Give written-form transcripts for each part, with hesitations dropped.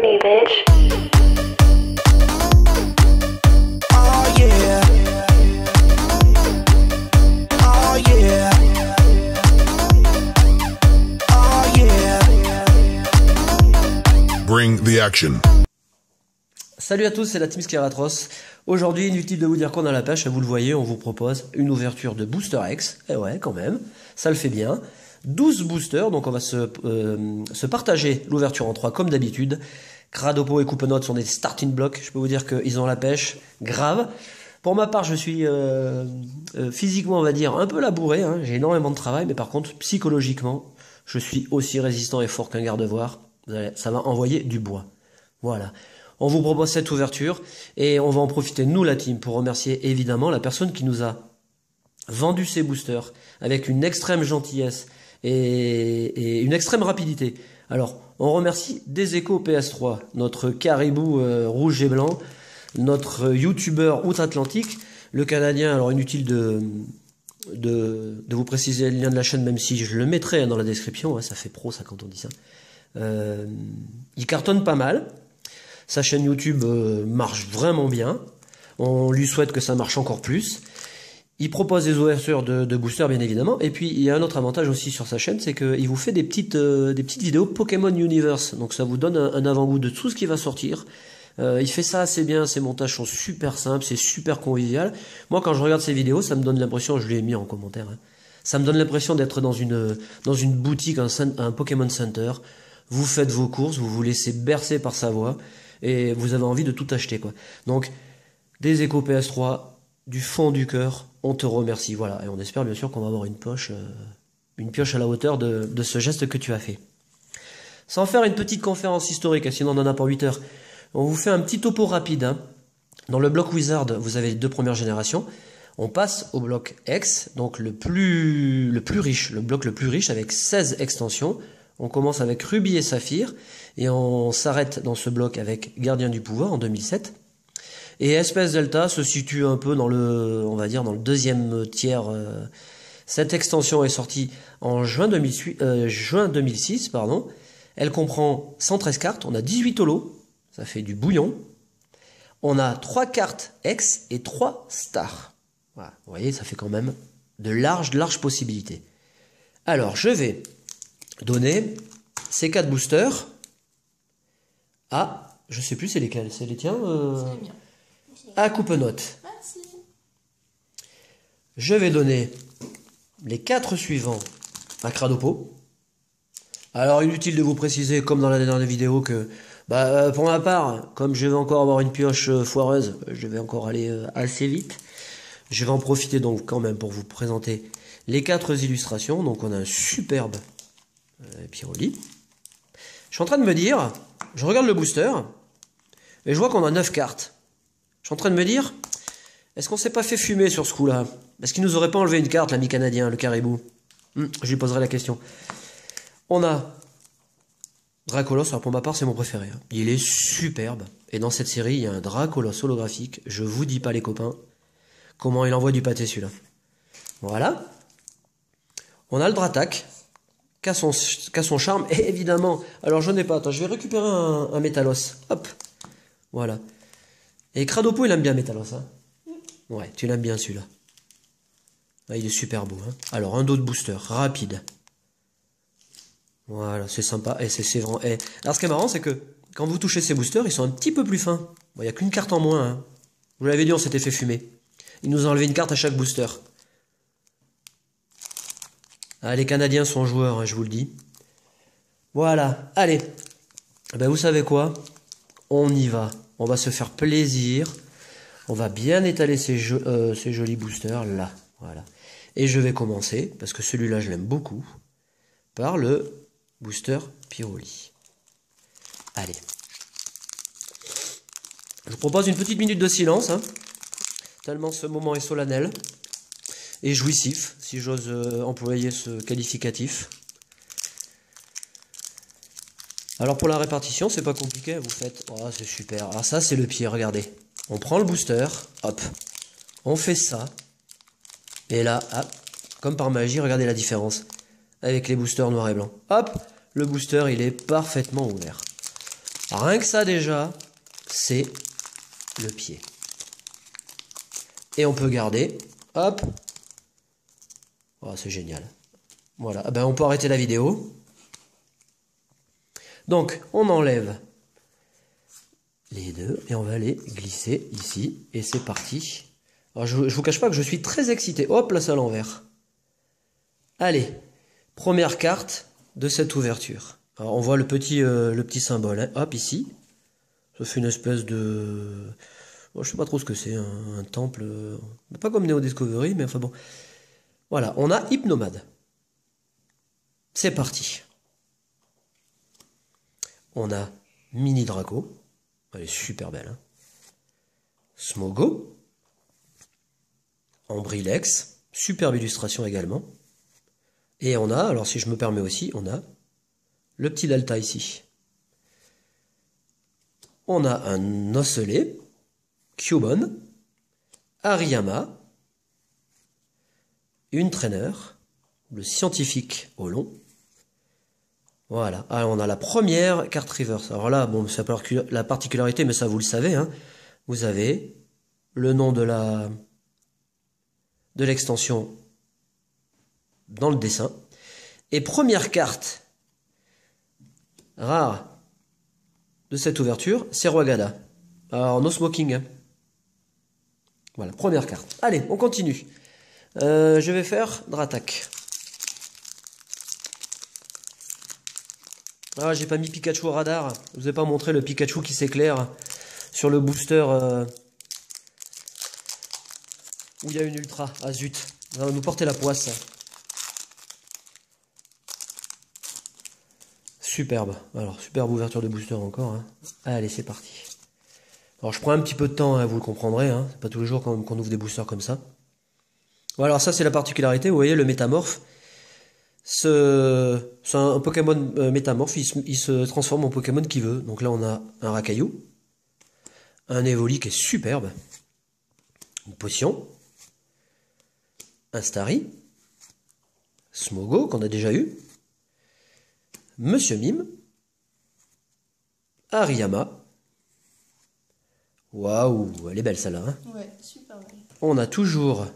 Lamborghini, bitch. Oh yeah. Oh yeah. Oh yeah. Bring the action. Salut à tous, c'est la Team Skeratros. Aujourd'hui, inutile de vous dire qu'on a la pêche, vous le voyez, on vous propose une ouverture de Booster X. Eh ouais, quand même, ça le fait bien. 12 boosters, donc on va se partager l'ouverture en 3 comme d'habitude. Cradopo et Coupenote sont des starting blocks, je peux vous dire qu'ils ont la pêche grave. Pour ma part, je suis physiquement, on va dire, un peu labouré, hein. J'ai énormément de travail, mais par contre, psychologiquement, je suis aussi résistant et fort qu'un garde-voir. Ça va envoyer du bois. Voilà. On vous propose cette ouverture et on va en profiter, nous la team, pour remercier évidemment la personne qui nous a vendu ces boosters avec une extrême gentillesse et une extrême rapidité. Alors, on remercie Deseco PS3, notre caribou rouge et blanc, notre youtubeur outre-Atlantique, le Canadien. Alors, inutile de vous préciser le lien de la chaîne, même si je le mettrai dans la description, ouais, ça fait pro ça quand on dit ça. Il cartonne pas mal. Sa chaîne YouTube marche vraiment bien. On lui souhaite que ça marche encore plus. Il propose des ouvertures de boosters, bien évidemment. Et puis, il y a un autre avantage aussi sur sa chaîne, c'est qu'il vous fait des petites vidéos Pokémon Universe. Donc, ça vous donne un avant-goût de tout ce qui va sortir. Il fait ça assez bien. Ses montages sont super simples, c'est super convivial. Moi, quand je regarde ses vidéos, ça me donne l'impression, je lui ai mis en commentaire, hein, ça me donne l'impression d'être dans une boutique, un Pokémon Center. Vous faites vos courses, vous vous laissez bercer par sa voix. Et vous avez envie de tout acheter, quoi. Donc, Deseco PS3, du fond du cœur, on te remercie. Voilà. Et on espère bien sûr qu'on va avoir une pioche à la hauteur de ce geste que tu as fait. Sans faire une petite conférence historique, sinon on en a pour 8 heures, on vous fait un petit topo rapide, hein. Dans le bloc Wizard, vous avez les 2 premières générations. On passe au bloc X, donc le plus riche, le bloc le plus riche avec 16 extensions. On commence avec Ruby et Saphir et on s'arrête dans ce bloc avec Gardien du Pouvoir en 2007. Et Espèce Delta se situe un peu dans on va dire dans le deuxième tiers. Cette extension est sortie en juin 2006, pardon. Elle comprend 113 cartes, on a 18 holos, ça fait du bouillon. On a 3 cartes X et 3 stars. Voilà, vous voyez, ça fait quand même de larges possibilités. Alors, je vais donner ces 4 boosters à, je sais plus c'est lesquels, c'est les tiens, C'est les miens. à Coupenote. Merci. Je vais donner les 4 suivants à Cradopo. Alors inutile de vous préciser, comme dans la dernière vidéo, que pour ma part, comme je vais encore avoir une pioche foireuse, je vais encore aller assez vite. Je vais en profiter donc quand même pour vous présenter les 4 illustrations. Donc on a un superbe Piroli. Je suis en train de me dire, je regarde le booster et je vois qu'on a 9 cartes. Je suis en train de me dire, est-ce qu'on s'est pas fait fumer sur ce coup-là? Est-ce qu'il nous aurait pas enlevé une carte, l'ami canadien, le caribou? Je lui poserai la question. On a Dracolos, alors pour ma part c'est mon préféré, hein. Il est superbe. Et dans cette série, il y a un Dracolos holographique. Je vous dis pas les copains, comment il envoie du pâté celui-là. Voilà. On a le Dratak, qu'a son charme, et évidemment, alors je n'ai pas, attends, je vais récupérer un Métalos, hop, voilà. Et Cradopo, il aime bien Métalos, hein. Ouais, tu l'aimes bien celui-là. Ah, il est super beau, hein. Alors, un d'autres booster, rapide. Voilà, c'est sympa, et c'est vraiment... Et... Alors, ce qui est marrant, c'est que, quand vous touchez ces boosters, ils sont un petit peu plus fins. Bon, il n'y a qu'une carte en moins, hein. Vous l'avez dit, on s'était fait fumer. Ils nous ont enlevé une carte à chaque booster. Ah, les Canadiens sont joueurs, hein, je vous le dis. Voilà, allez. Ben, vous savez quoi? On y va. On va se faire plaisir. On va bien étaler ces jolis boosters, là. Voilà. Et je vais commencer, parce que celui-là, je l'aime beaucoup, par le booster Piroli. Allez. Je vous propose une petite minute de silence, hein, tellement ce moment est solennel. Et jouissif, si j'ose employer ce qualificatif. Alors pour la répartition, c'est pas compliqué, vous faites... Oh, c'est super. Alors ça, c'est le pied, regardez. On prend le booster, hop, on fait ça. Et là, hop, comme par magie, regardez la différence. Avec les boosters noir et blanc. Hop, le booster, il est parfaitement ouvert. Rien que ça déjà, c'est le pied. Et on peut garder, hop. Oh, c'est génial. Voilà, ah ben, on peut arrêter la vidéo. Donc, on enlève les deux et on va les glisser ici. Et c'est parti. Alors, je vous cache pas que je suis très excité. Hop, là, c'est à l'envers. Allez, première carte de cette ouverture. Alors, on voit le petit symbole, hein. Hop, ici. Ça fait une espèce de... Bon, je sais pas trop ce que c'est, un temple... Pas comme Neo Discovery, mais enfin bon. Voilà, on a Hypnomade. C'est parti. On a Mini Draco. Elle est super belle, hein. Smogo. Ambrilex. Superbe illustration également. Et on a, alors si je me permets aussi, on a le petit Delta ici. On a un Osselet, Cubone, Hariyama, une trainer, le scientifique au long. Voilà, alors on a la première carte reverse. Alors là, bon, c'est la particularité, mais ça vous le savez, hein. Vous avez le nom de l'extension dans le dessin. Et première carte rare de cette ouverture, c'est Roagada. Alors, no smoking. Hein. Voilà, première carte. Allez, on continue. Je vais faire Dratak. Ah, j'ai pas mis Pikachu au radar. Je vous ai pas montré le Pikachu qui s'éclaire sur le booster où il y a une ultra. Ah zut, ça va nous porter la poisse. Superbe. Alors, superbe ouverture de booster encore. Hein. Allez, c'est parti. Alors, je prends un petit peu de temps, hein, vous le comprendrez. Hein. C'est pas tous les jours qu'on ouvre des boosters comme ça. Bon, alors ça, c'est la particularité. Vous voyez, le métamorphe. C'est un Pokémon métamorphe. Il se transforme en Pokémon qu'il veut. Donc là, on a un Rakaillou. Un Evoli qui est superbe. Une potion. Un Starry. Smogo, qu'on a déjà eu. Monsieur Mime, Hariyama. Waouh, elle est belle celle-là. Hein. Ouais, super belle. On a toujours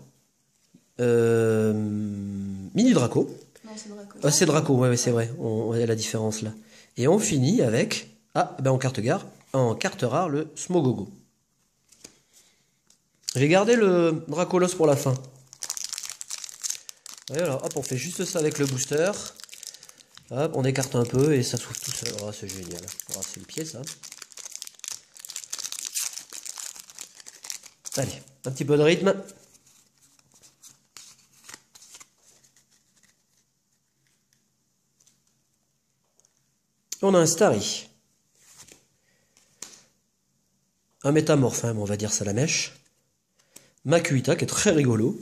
Mini Draco. Non, c'est Draco. C'est Draco, ouais, c'est vrai. On a la différence là. Et on finit avec, en carte rare, le Smogogo. J'ai gardé le Dracolos pour la fin. Et alors, hop, on fait juste ça avec le booster. Hop, on écarte un peu et ça s'ouvre tout seul. Oh, c'est génial. Oh, c'est le pied, ça. Allez, un petit peu de rythme. On a un Starry. Un métamorphe, hein, on va dire ça la mèche. Makuhita, qui est très rigolo.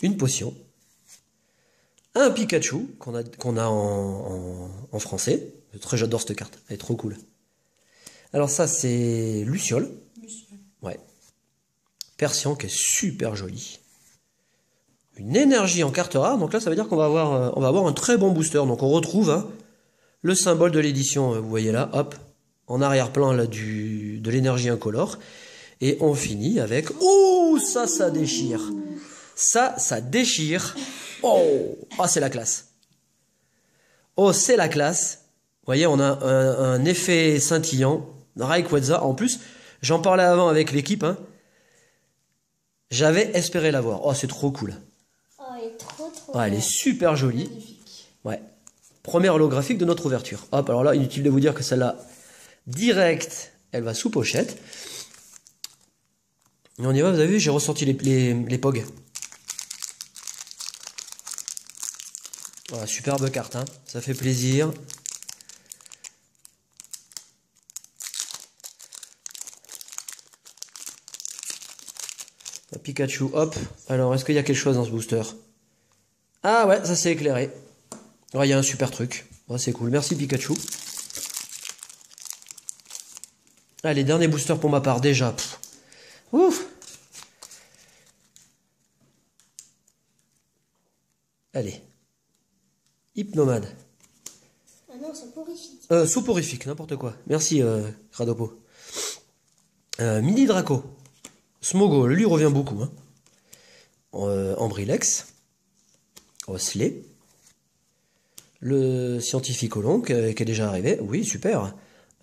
Une potion. Un Pikachu qu'on a en français. J'adore cette carte, elle est trop cool. Alors ça c'est Luciole. Ouais. Persian qui est super joli. Une énergie en carte rare, donc là ça veut dire qu'on va avoir un très bon booster. Donc on retrouve hein, le symbole de l'édition, vous voyez là, hop, en arrière-plan là de l'énergie incolore. Et on finit avec... Oh, ça déchire. Ça déchire. Oh, c'est la classe. Oh, c'est la classe. Vous voyez, on a un effet scintillant. Rayquaza. En plus, j'en parlais avant avec l'équipe. Hein. J'avais espéré l'avoir. Oh, c'est trop cool. Oh, elle est trop elle est super jolie. magnifique. Ouais. Première holographique de notre ouverture. Hop, alors là, inutile de vous dire que celle-là, direct, elle va sous pochette. Et on y va, vous avez vu, j'ai ressorti les POG. Voilà, superbe carte, hein. Ça fait plaisir. Un Pikachu, hop. Alors, est-ce qu'il y a quelque chose dans ce booster? Ah ouais, ça s'est éclairé. Il y a un super truc. Oh, c'est cool, merci Pikachu. Allez, dernier booster pour ma part, déjà. Pff. Ouf. Allez. Hypnomade. Ah non, c'est Porifique. Soporifique, n'importe quoi. Merci, Cradopo. Mini Draco. Smogo, lui revient beaucoup. Hein. Ambrilex. Osley. Le scientifique Olon qui est déjà arrivé. Oui, super.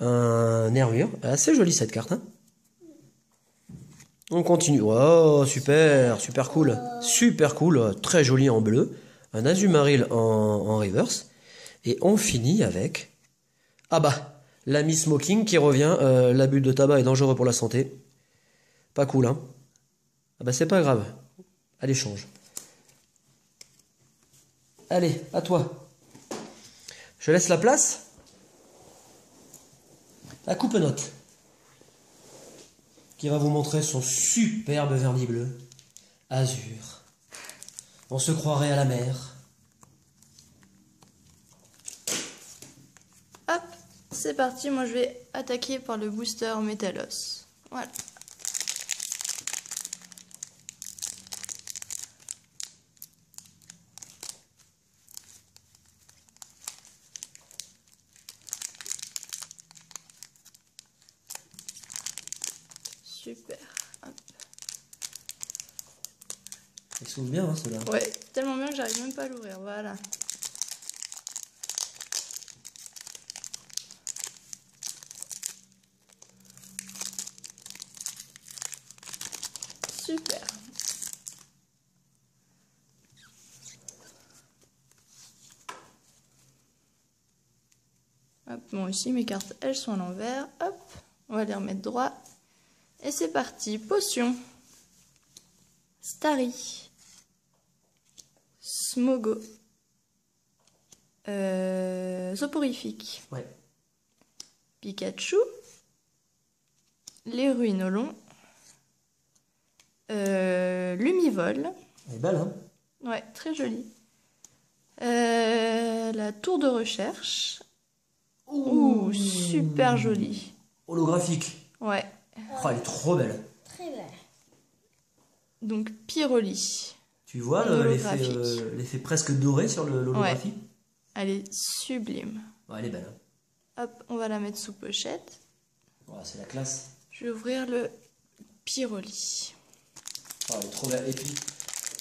Un nervure. Assez jolie cette carte. Hein. On continue. Oh, super, super cool. Super cool. Très joli en bleu. Un Azumarill en reverse. Et on finit avec... Ah bah, l'ami Smoking qui revient. L'abus de tabac est dangereux pour la santé. Pas cool, hein. Ah bah c'est pas grave. Allez, change. Allez, à toi. Je laisse la place. La coupe-note. Qui va vous montrer son superbe vernis bleu. Azur. On se croirait à la mer. Hop, c'est parti. Moi, je vais attaquer par le booster Métalos. Voilà. Super. Hop. Il s'ouvre bien, hein, ceux-là. Ouais, tellement bien que j'arrive même pas à l'ouvrir. Voilà. Super. Hop, bon ici mes cartes elles sont à l'envers. Hop, on va les remettre droit. Et c'est parti. Potion. Starry. Smogo. Soporifique. Ouais. Pikachu. Les ruinolons. Lumivol. Elle est belle, hein. Ouais, très jolie. La tour de recherche. Ouh, super jolie. Holographique. Ouais. Oh, elle est trop belle. Très belle. Donc, Pyroli. Tu vois Holographique. l'effet presque doré sur l'holographie. Elle est sublime. Ouais, elle est belle. Hein. Hop, on va la mettre sous pochette. Oh, c'est la classe. Je vais ouvrir le Pyroli. Oh, elle est trop belle. Et puis,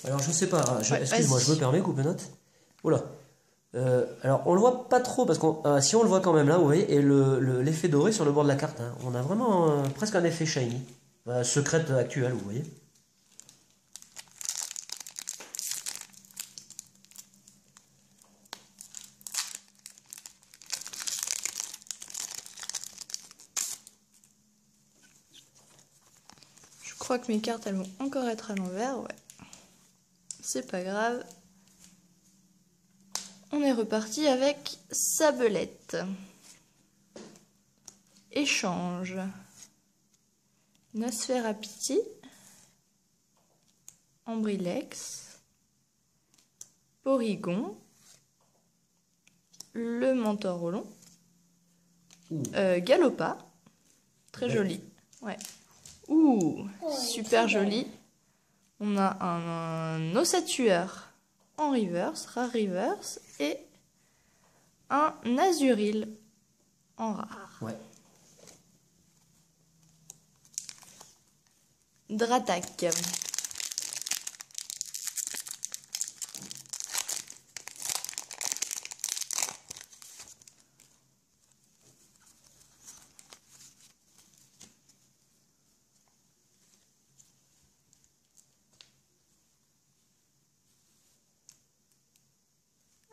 alors je sais pas, hein, Ouais, excuse-moi, vas-y. je me permets, coupe-note. Oula. Alors on le voit pas trop parce qu'on si on le voit quand même là, vous voyez, et l'effet doré sur le bord de la carte, hein, on a vraiment presque un effet shiny. Secrète actuelle, vous voyez. Je crois que mes cartes, elles vont encore être à l'envers, ouais. C'est pas grave. On est reparti avec Sabelette. Échange. Nosferapiti. Ambrilex. Porygon. Le Mentorolon. Galopa. Très Ouais. joli. Ouais. Ouh, Oh, super très belle. joli. On a un ossature en reverse, rare reverse, et un azuril en rare. Ouais. Dratak.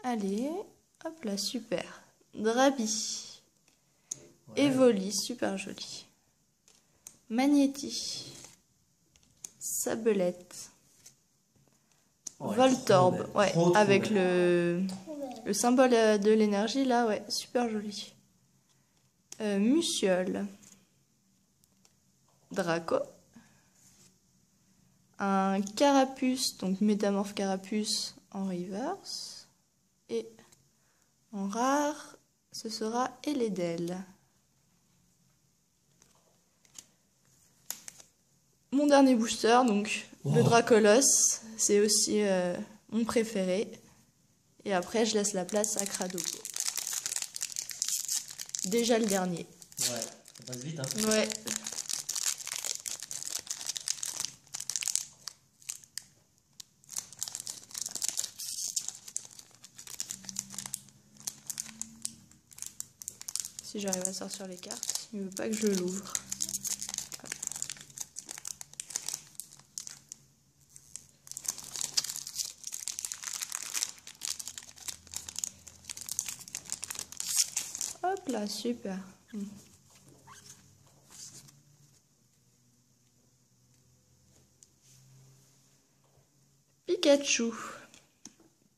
Allez, hop là, super. Drabi. Ouais. Evoli, super joli. Magnéti. Sabelette. Oh, elle est trop Voltorb, belle. ouais, Trop avec belle. Trop belle. le symbole de l'énergie là, ouais, super joli. Musiole. Draco. Un carapuce, donc métamorphe carapuce en reverse. Et en rare, ce sera Eledel. Mon dernier booster, donc le Oh. Dracolos, c'est aussi mon préféré. Et après, je laisse la place à Cradopo. déjà le dernier. Ouais, ça passe vite, hein. Ouais. Si j'arrive à sortir les cartes, il veut pas que je l'ouvre. Hop là, super. Pikachu,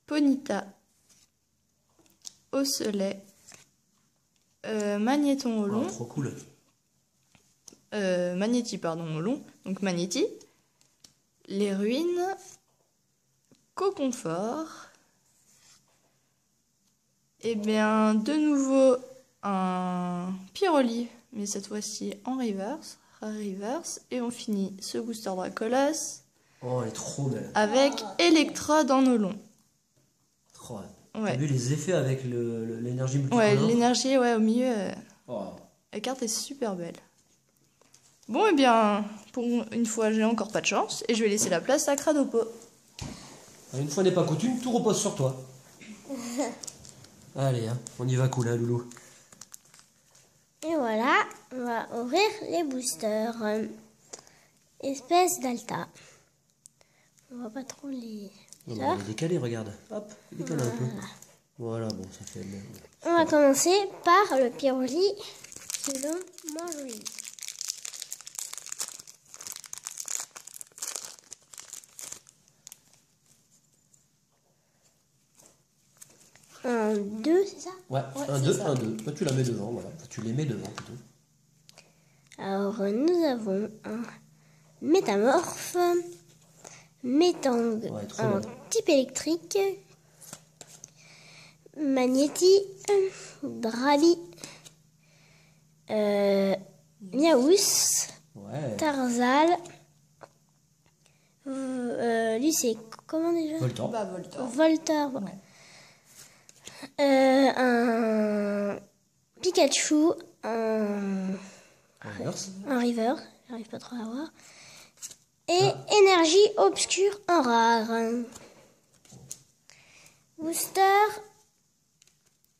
Ponyta, Osselet, Magnéton au long, Oh, trop cool. Magnéti pardon au long, donc Magnéti, les ruines, Coconfort, et bien de nouveau un Pyroli, mais cette fois-ci en reverse, et on finit ce booster Dracolos Oh, elle est trop belle. avec Electrode en Olon. Oh, Ouais. T'as vu les effets avec l'énergie Ouais, multicolore? l'énergie au milieu, Oh. la carte est super belle. Bon, et bien, pour une fois, j'ai encore pas de chance, et je vais laisser la place à Cradopo. Une fois n'est pas coutume, tout repose sur toi. Allez, hein, on y va cool, hein, Loulou. Et voilà, on va ouvrir les boosters. Espèce d'Alta. On voit pas trop les... Non, mais il est décalé, regarde. Hop, il décale un peu. Voilà, bon, ça fait... On va commencer par le Pyroli, qui est le moins joli. Un 2, c'est ça? Ouais, Ouais, un c'est 2, ça. un 2. Toi, tu la mets devant, voilà. Enfin, tu les mets devant, plutôt. Alors, nous avons un Métamorphe, Métang Ouais, trop en bien. type électrique, Magnéti, Drabi, Miaous, Ouais. Tarzal, lui c'est comment déjà? Voltan. Bah, Voltor. Voltor. Ouais. Un Pikachu, Reverse. un River, j'arrive pas trop à voir. Et énergie obscure en rare. Booster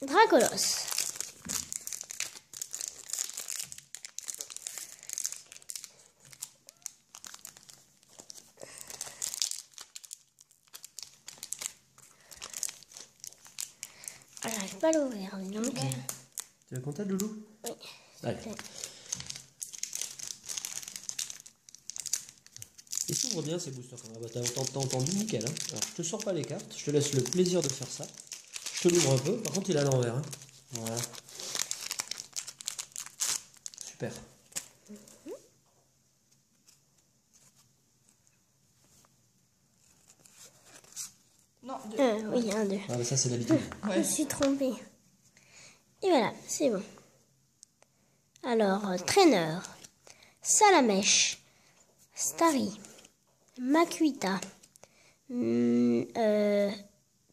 Dracolos. J'arrive pas à l'ouvrir, donc. Tu veux qu'on t'aide, Loulou? Oui. Allez. Ils s'ouvrent bien ces boosters. Ah bah, t'as entendu, nickel. Hein. Alors, je te sors pas les cartes, je te laisse le plaisir de faire ça. Je te l'ouvre un peu, par contre il est à l'envers. Hein. Voilà. Super. Non, Oui, un 2. Ah bah ça c'est l'habitude. Je me suis trompée. Et voilà, c'est bon. Alors, Trainer, Salamèche, Starry, Makuita,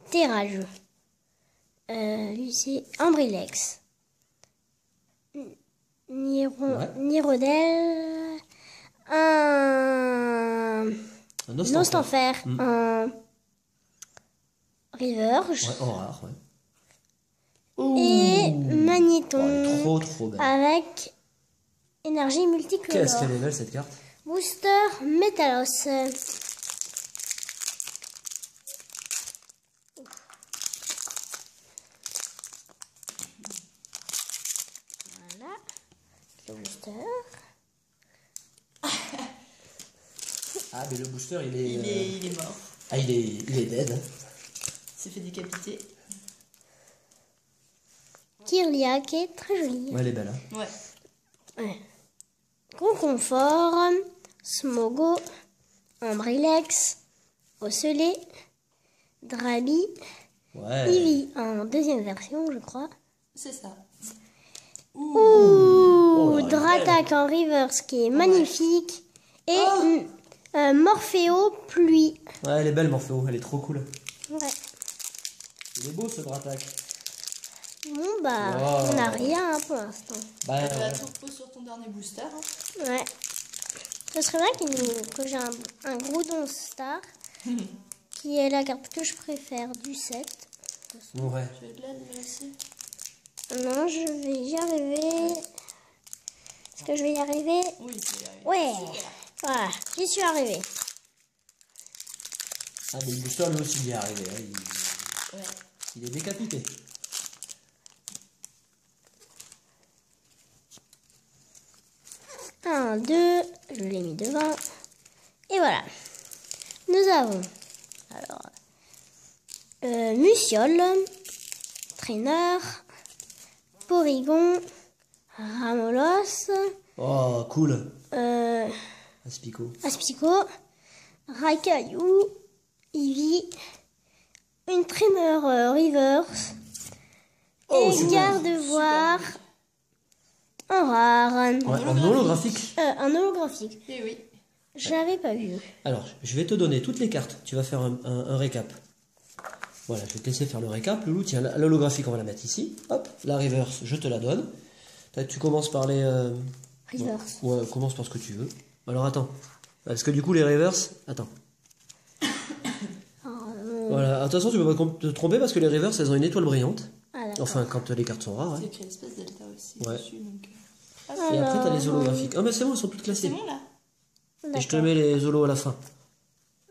Terrageux, lui c'est Ambrilex, Nirodel, un Un Nostanfer, un Riverge Ouais, en rare, ouais. et Oh, Magnéton elle est trop belle. avec énergie multicolore. Qu'est-ce qu'elle est belle cette carte. Booster Métalos. Voilà, le booster. Ah mais le booster il est... il est mort. Ah il est dead. Hein. Il s'est fait décapiter. Kirlia qui est très jolie. Ouais elle est belle. Hein. Ouais. Ouais. Conconfort, Smogo, Ambrilex, Osselet, Drabi, Ouais. Eevee en deuxième version, je crois. C'est ça. Ouh, Oh là, Dratak en reverse qui est magnifique. Et Morpheo pluie. Ouais elle est belle Morpheo, elle est trop cool. Ouais. Il est beau ce Dratak. Bon, bah, Wow. on n'a rien pour l'instant. Bah, Tu vas tout repos sur ton dernier booster. Hein. Ouais. Ce serait bien que j'ai un gros don star, qui est la carte que je préfère du set. ouais. Tu veux de l'aide là aussi? Non, je vais y arriver. Est-ce que je vais y arriver? Oui, c'est arrivé. Ouais. Voilà, j'y suis arrivée. Ah, mais le booster, lui aussi, il y est arrivé. Hein. Ouais. Il est décapité. Un, deux, je l'ai mis devant. Et voilà. Nous avons alors Muciole, Trainer, Porygon, Ramolos, Oh, cool. Aspico. Aspico, Raikou, Eevee, une Trainer Reverse Oh, et super. Gardevoir en rare. Ouais, en holographique. Un holographique. Eh oui. Je l'avais pas vu. Alors, je vais te donner toutes les cartes. Tu vas faire un récap. Voilà, je vais te laisser faire le récap. Loulou, tiens, l'holographique, on va la mettre ici. Hop, la reverse, je te la donne. Tu commences par les... Reverse. Ouais, commence par ce que tu veux. Alors, attends. Parce que du coup, les reverse... Attends. Voilà, attention, tu peux pas te tromper parce que les reverse, elles ont une étoile brillante. Ah, d'accord. Enfin, quand les cartes sont rares. C'est Hein. écrit espèce delta aussi Ouais. dessus. Donc... Et après, t'as les holographiques. Ah, mais c'est bon, elles sont toutes C'est classées. bon là? Et je te mets les holos à la fin.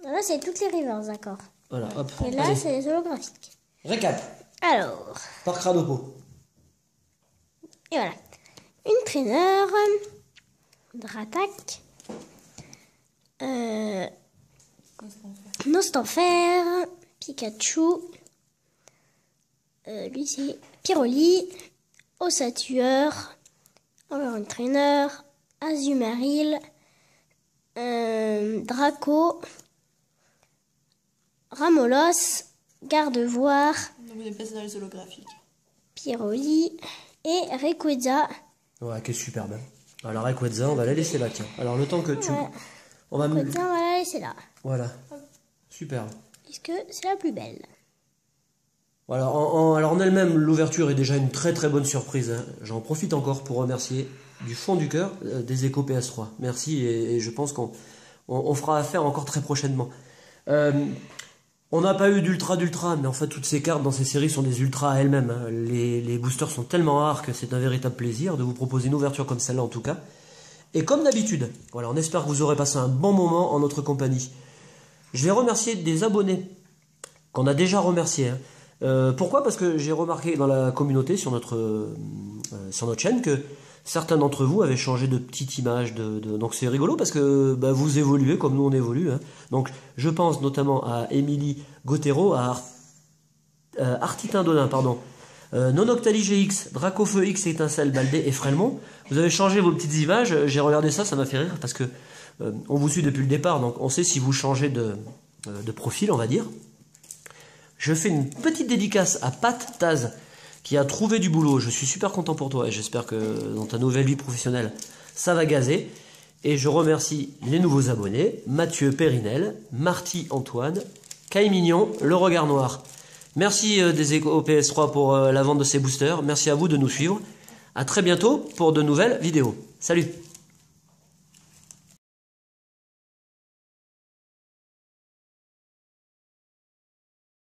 Là, c'est toutes les rivers, d'accord. Voilà, hop. Et là, Allez. c'est les holographiques. Récap. Alors, Par Cranopo. et voilà. Une traîneur, Dratak, Nostanfer, Pikachu, lui c'est Pyroli, Ossatueur, encore une traîneur, Azumarill, Draco, Ramolos, Gardevoir, Donc vous êtes passé dans les holographiques. Pyroli et Rayquaza. Ouais, qui est superbe. Hein. Alors, Rayquaza, on va la laisser là, tiens. Alors, le temps que tu... Ouais. On va... Rayquaza, on va la laisser là. Voilà. Superbe. Puisque c'est la plus belle. Voilà, alors en elle-même, l'ouverture est déjà une très très bonne surprise. Hein. J'en profite encore pour remercier du fond du cœur des échos PS3. Merci et je pense qu'on fera affaire encore très prochainement. On n'a pas eu d'ultra, mais en fait toutes ces cartes dans ces séries sont des ultras à elles-mêmes. Hein. Les boosters sont tellement rares que c'est un véritable plaisir de vous proposer une ouverture comme celle-là en tout cas. Et comme d'habitude, voilà, on espère que vous aurez passé un bon moment en notre compagnie. Je vais remercier des abonnés qu'on a déjà remerciés. Hein. Pourquoi? Parce que j'ai remarqué dans la communauté sur notre chaîne que certains d'entre vous avaient changé de petite image. Donc c'est rigolo parce que bah, vous évoluez comme nous on évolue. Hein. Donc je pense notamment à Émilie Gotero, à Artitin Dolin, pardon. Nonoctali GX, Dracofeu X, Étincelle, Baldé et Frelmont. Vous avez changé vos petites images, j'ai regardé ça, ça m'a fait rire parce que on vous suit depuis le départ, donc on sait si vous changez de profil, on va dire. Je fais une petite dédicace à Pat Taz qui a trouvé du boulot. Je suis super content pour toi et j'espère que dans ta nouvelle vie professionnelle, ça va gazer. Et je remercie les nouveaux abonnés, Mathieu Périnel, Marty Antoine, Kai Mignon, Le Regard Noir. Merci des échos PS3 pour la vente de ces boosters. Merci à vous de nous suivre. À très bientôt pour de nouvelles vidéos. Salut!